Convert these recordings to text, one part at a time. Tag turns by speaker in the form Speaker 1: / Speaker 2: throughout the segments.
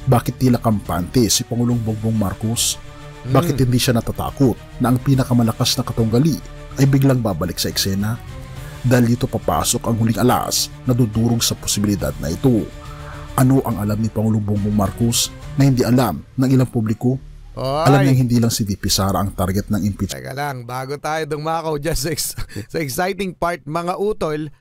Speaker 1: Bakit tila kampante si Pangulong Bongbong Marcos? Bakit hindi siya natatakot na ang pinakamalakas na katunggali ay biglang babalik sa eksena? Dahil dito papasok ang huling alas na dudurog sa posibilidad na ito. Ano ang alam ni Pangulong Bongbong Marcos na hindi alam ng ilang publiko? Alam niya hindi lang si VP Sara ang target ng impeachment.
Speaker 2: Teka lang, bago tayo dumakaw dyan sa exciting part, mga utol,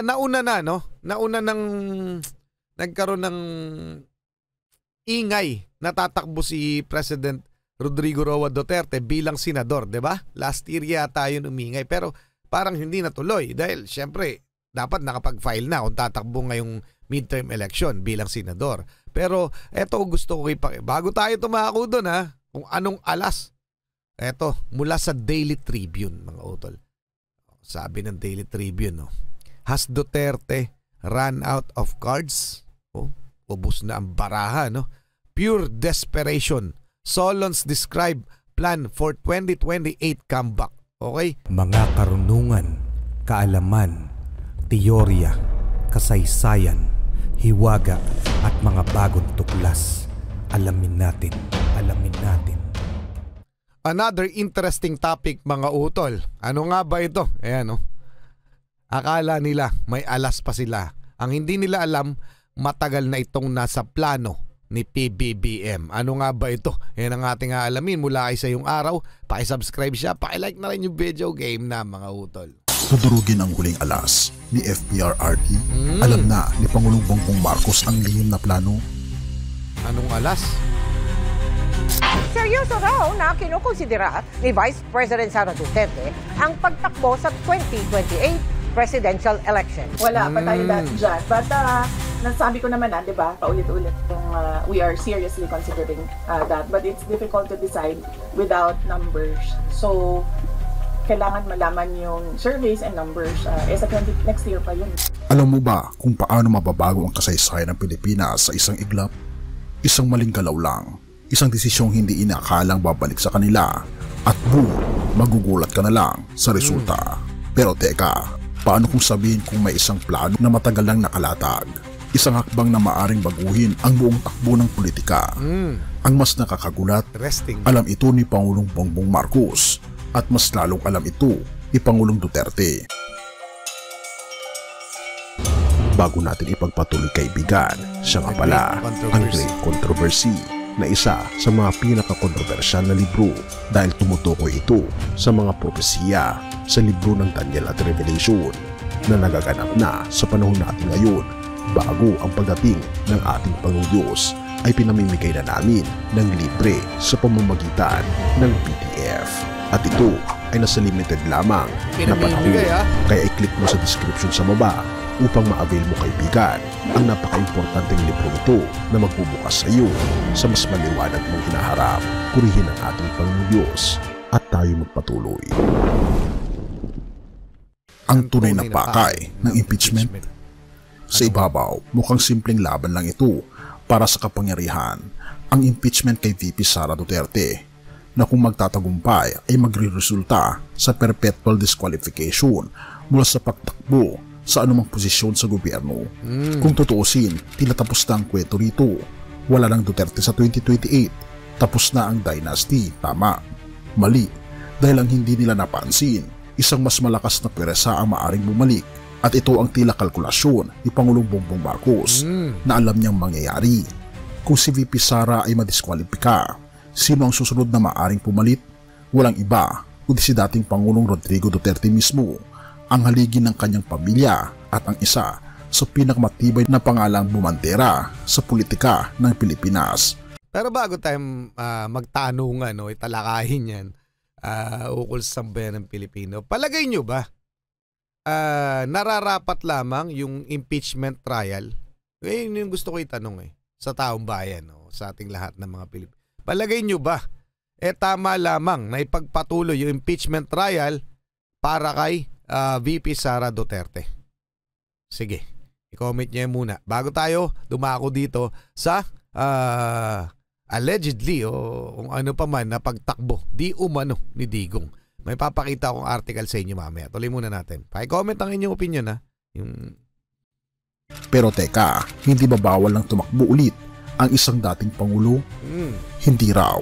Speaker 2: nauna na, no? Nauna nang nagkaroon ng ingay, natatakbo si President Rodrigo Roa Duterte bilang senador, 'di ba? Last year yata yun umingay, pero parang hindi natuloy dahil syempre dapat nakapag-file na kung tatakbo ngayong midterm election bilang senador. Pero eto gusto ko bago tayo tumako doon kung anong alas. Eto, mula sa Daily Tribune, mga utol. Sabi ng Daily Tribune, has Duterte run out of cards? Ubus na ang baraha, no? Pure desperation. Solons describe plan for 2028 comeback. Okay?
Speaker 3: Mga karunungan, kaalaman, teorya, kasaysayan, hiwaga at mga bagong tuklas. Alamin natin.
Speaker 2: Another interesting topic, mga utol. Ano nga ba ito? Ayan, akala nila may alas pa sila. Ang hindi nila alam, matagal na itong nasa plano ni PBBM. Ano nga ba ito? Yan ang ating aalamin mula sa iyong araw. Paki-subscribe siya, paki-like na rin yung video. Game na, mga utol.
Speaker 1: Tudurugin ang huling alas ni FPRRD. Alam na ni Pangulong Bongbong Marcos ang lihim na plano.
Speaker 2: Anong alas?
Speaker 4: Seryoso raw na kinukonsidera ni Vice President Sara Duterte ang pagtakbo sa 2028 presidential election.
Speaker 5: Wala pa tayo dati dyan. But nasabi ko naman di ba, paulit-ulit kung we are seriously considering that. But it's difficult to decide without numbers. So, kailangan malaman yung surveys and numbers. Sa next year pa yun.
Speaker 1: Alam mo ba kung paano mababago ang kasaysayan ng Pilipinas sa isang iglap? Isang maling galaw lang. Isang desisyong hindi inakalang babalik sa kanila. At boom, magugulat ka na lang sa resulta. Pero teka, paano kung sabihin kung may isang plano na matagal lang nakalatag? Isang hakbang na maaring baguhin ang buong takbo ng politika. Ang mas nakakagulat, alam ito ni Pangulong Bongbong Marcos at mas lalong alam ito ni Pangulong Duterte. Bago natin ipagpatuloy, kaibigan, siya nga pala ang Great Controversy na isa sa mga pinaka-kontrobersyal na libro dahil tumutukoy ito sa mga propesiya sa libro ng Daniel at Revelation na nagaganap na sa panahon natin ngayon. Bago ang pagdating ng ating Panginoon ay pinamimigay na namin ng libre sa pamamagitan ng PDF. At ito ay nasa limited lamang na panahon. Kaya i-click mo sa description sa baba upang ma-avail mo, kaibigan, ang napaka-importanteng libro ito na magbubukas sa iyo sa mas maliwanag mong hinaharap. Purihin ang ating Panginoon Diyos at tayo magpatuloy. Ang tunay na pakay ng impeachment. Sa ibabaw, mukhang simpleng laban lang ito para sa kapangyarihan. Ang impeachment kay VP Sara Duterte na kung magtatagumpay ay magre-resulta sa perpetual disqualification mula sa pagtakbo sa anumang posisyon sa gobyerno. Kung tutuusin, tila tapos na ang kwento rito. Wala nang Duterte sa 2028. Tapos na ang dynasty. Tama. Mali. Dahil ang hindi nila napansin, isang mas malakas na pwersa ang maaring bumalik. At ito ang tila kalkulasyon ni Pangulong Bongbong Marcos na alam niyang mangyayari. Kung si VP Sara ay madiskwalipika, sino ang susunod na maaring pumalit? Walang iba kundi si dating Pangulong Rodrigo Duterte mismo, ang haligi ng kanyang pamilya at ang isa sa pinakamatibay na pangalang bumandera sa politika ng Pilipinas.
Speaker 2: Pero bago tayo magtanungan italakayin yan ukol sa sambayan ng Pilipino, palagay nyo ba nararapat lamang yung impeachment trial? Yun yung gusto ko itanong sa taong bayan, sa ating lahat ng mga Pilipino. Palagay nyo ba tama lamang na ipagpatuloy yung impeachment trial para kay VP Sara Duterte? Sige, i-comment nyo muna bago tayo dumako dito sa allegedly kung ano pa man na pagtakbo di umano ni Digong. May papakita akong article sa inyo mamaya. Tuloy muna natin. Pa-comment ang inyong opinion Yung...
Speaker 1: Pero teka, hindi ba bawal lang tumakbo ulit ang isang dating Pangulo? Hindi raw.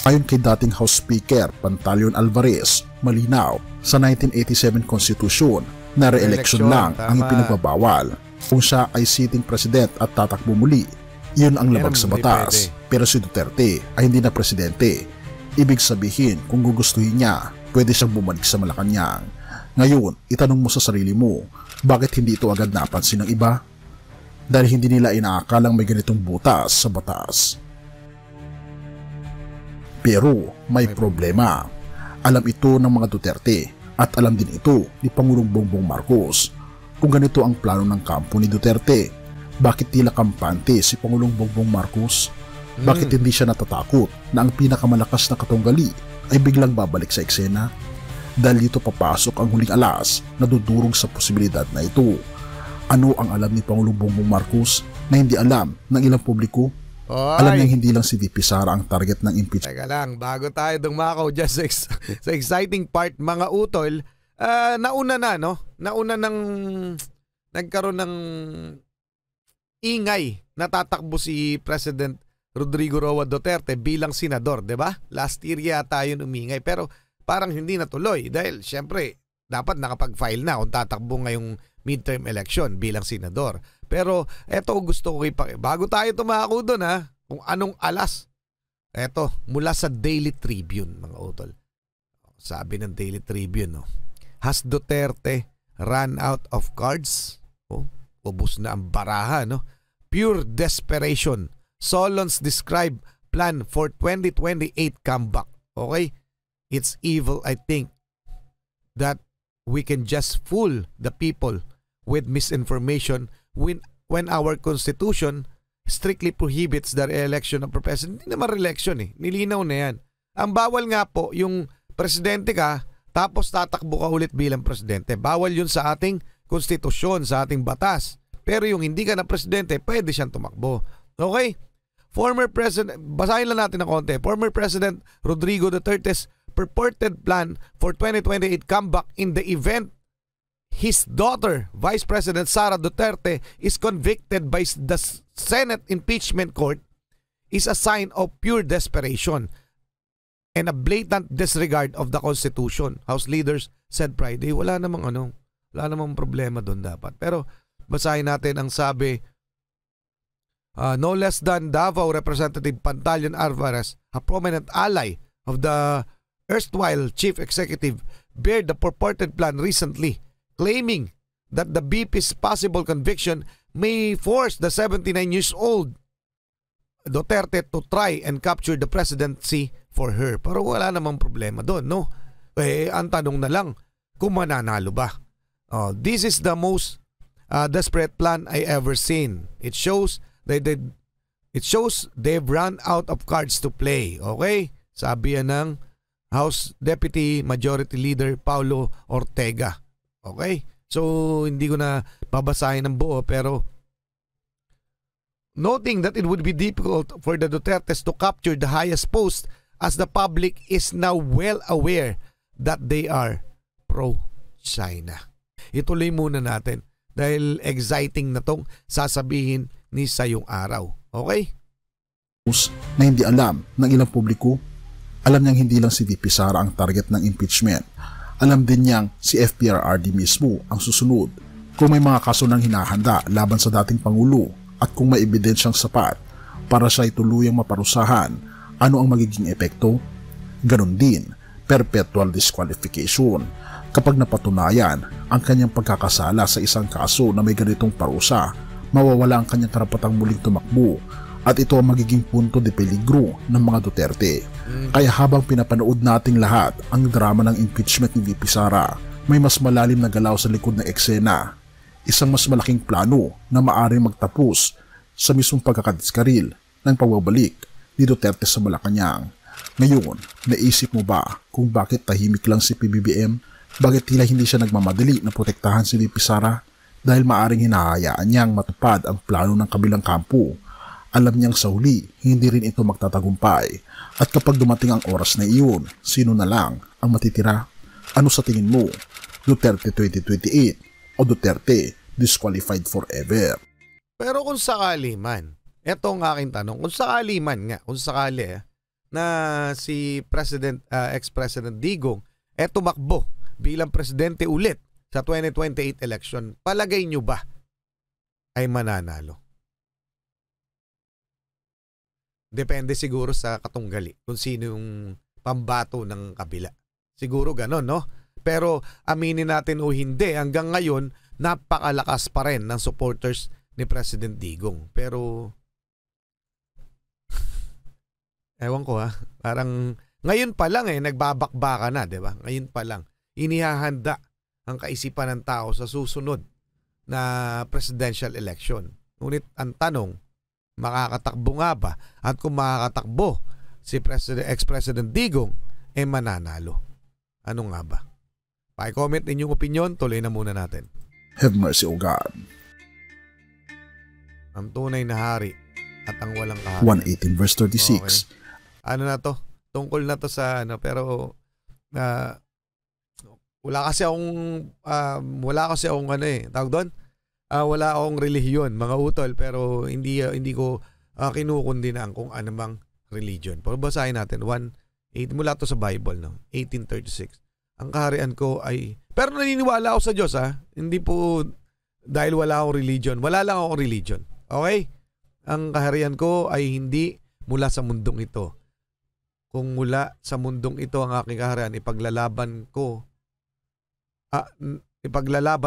Speaker 1: Ayon kay dating House Speaker Pantaleon Alvarez, malinaw sa 1987 Constitution na re-election lang ang ipinagbabawal. Kung siya ay sitting president at tatakbo muli, yun ang labag sa batas. Pero si Duterte ay hindi na presidente. Ibig sabihin, kung gugustuhin niya, pwede siyang bumalik sa Malacanang. Ngayon, itanong mo sa sarili mo, bakit hindi ito agad napansin ng iba? Dahil hindi nila inaakalang may ganitong butas sa batas. Pero may problema. Alam ito ng mga Duterte at alam din ito ni Pangulong Bongbong Marcos. Kung ganito ang plano ng kampo ni Duterte, bakit tila kampante si Pangulong Bongbong Marcos? Bakit hindi siya natatakot na ang pinakamalakas na katunggali ay biglang babalik sa eksena? Dahil dito papasok ang huling alas na dudurog sa posibilidad na ito. Ano ang alam ni Pangulong Bongbong Marcos na hindi alam ng ilang publiko? Alam niyang hindi lang si VP Sara ang target ng impeachment.
Speaker 2: Teka lang, bago tayo dumakaw dyan sa exciting part, mga utol, nauna na, no? Nauna nang nagkaroon ng ingay na tatakbo si President Rodrigo Roa Duterte bilang senador, 'di ba? Last year yata yun umingay, pero parang hindi natuloy dahil syempre dapat nakapag-file na kung tatakbo ngayong midterm election bilang senador. Pero eto gusto ko bago tayo tumako doon kung anong alas. Eto, mula sa Daily Tribune, mga utol. Sabi ng Daily Tribune, no? Has Duterte run out of cards? Ubus na ang baraha, no? Pure desperation. Solons describe plan for 2028 comeback. Okay? It's evil, I think, that we can just fool the people with misinformation when our Constitution strictly prohibits the re-election of a president. Hindi naman re-election nilinaw na yan. Ang bawal nga po, yung presidente ka, tapos tatakbo ka ulit bilang presidente. Bawal yun sa ating konstitusyon, sa ating batas. Pero yung hindi ka na presidente, pwede siyang tumakbo. Okay? Former President, basahin lang natin ng konti. Former President Rodrigo Duterte's purported plan for 2028 comeback in the event his daughter, Vice President Sara Duterte, is convicted by the Senate Impeachment Court is a sign of pure desperation and a blatant disregard of the Constitution. House leaders said Friday, wala namang problema doon dapat. Pero basahin natin ang sabi, no less than Davao Representative Pantaleon Alvarez, a prominent ally of the erstwhile chief executive, bared the purported plan recently, claiming that the VP's possible conviction may force the 79 years old Duterte to try and capture the presidency for her. Pero wala namang problema doon, no? Ang tanong na lang, kung mananalo ba? This is the most desperate plan I ever seen. It shows they've run out of cards to play. Okay? Sabi yan ng House Deputy Majority Leader Paulo Ortega. Okay? So, hindi ko na babasahin ng buo, pero noting that it would be difficult for the Dutertes to capture the highest post as the public is now well aware that they are pro-China. Ituloy muna natin dahil exciting na tong sasabihin ni Sayong Araw. Okay?
Speaker 1: Na hindi alam ng ilang publiko, alam niyang hindi lang si VP Sara ang target ng impeachment. Alam din niyang si FPRRD mismo ang susunod kung may mga kaso nang hinahanda laban sa dating Pangulo at kung may ebidensyang sapat para siya ituluyang maparusahan, ano ang magiging epekto? Ganon din, perpetual disqualification. Kapag napatunayan ang kanyang pagkakasala sa isang kaso na may ganitong parusa, mawawala ang kanyang karapatang muling tumakbo at ito ang magiging punto de peligro ng mga Duterte. Kaya habang pinapanood nating lahat ang drama ng impeachment ni VP Sara, may mas malalim na galaw sa likod ng eksena. Isang mas malaking plano na maaaring magtapos sa mismong pagkakadiskaril ng pagbabalik ni Duterte sa Malacanang. Ngayon, naisip mo ba kung bakit tahimik lang si PBBM? Bakit tila hindi siya nagmamadali na protektahan si VP Sara? Dahil maaaring hinahayaan niyang matupad ang plano ng kabilang kampo. Alam niyang sa huli, hindi rin ito magtatagumpay. At kapag dumating ang oras na iyon, sino na lang ang matitira? Ano sa tingin mo? Duterte 2028 o Duterte disqualified forever?
Speaker 2: Pero kung sakali man, Ito ang aking tanong. Kung sakali man nga, kung sakali na si ex-President Digong tumakbo bilang presidente ulit sa 2028 election, palagay nyo ba ay mananalo? Depende siguro sa katunggali kung sino yung pambato ng kabila. Siguro ganon, no? Pero aminin natin o hindi, hanggang ngayon, napakalakas pa rin ng supporters ni President Digong. Pero ewan ko parang ngayon pa lang nagbabakbaka na, 'di ba? Ngayon pa lang inihahanda ang kaisipan ng tao sa susunod na presidential election. Ngunit ang tanong, makakatakbo nga ba? At kung makakatakbo si ex-President Digong, mananalo. Ano nga ba? Pa-comment ninyong opinion, tuloy na muna natin.
Speaker 1: Have mercy, O God.
Speaker 2: Ang tunay na hari at ang walang kaharian.
Speaker 1: 118 verse 36.
Speaker 2: Okay. Ano na to? Tungkol na to sa pero wala kasi akong tawag doon? Wala akong relihiyon, mga utol, pero hindi ko kinukundinaan kung ano bang religion. Pero basahin natin 1:8 mula to sa Bible, no? 1836. Ang kaharian ko ay, pero naniniwala ako sa Diyos, hindi po dahil wala akong religion. Wala lang akong religion. Okay? Ang kaharian ko ay hindi mula sa mundong ito. Kung mula sa mundong ito ang aking kaharian, ipaglalaban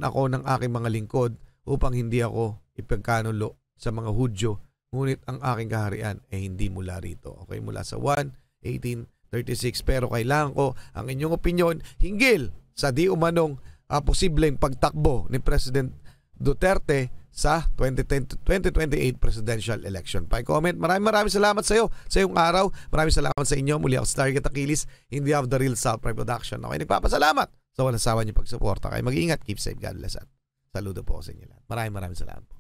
Speaker 2: ako ng aking mga lingkod upang hindi ako ipagkanulo sa mga Hudyo. Ngunit ang aking kaharian ay hindi mula rito. Okay, mula sa 1:18:36. Pero kailangan ko ang inyong opinyon hinggil sa di umanong posibleng pagtakbo ni President Duterte sa 2028 presidential election. Pa-comment. Maraming salamat sa iyo sa iyong araw. Maraming salamat sa inyo. Muli ako Stargate Achilles, Hindi of the Real South Production. Okay, nagpapasalamat sa walang sawa niyong pagsuporta. Kayo mag-iingat. Keep safe. God bless. Saludo po sa inyo lahat. Maraming salamat po.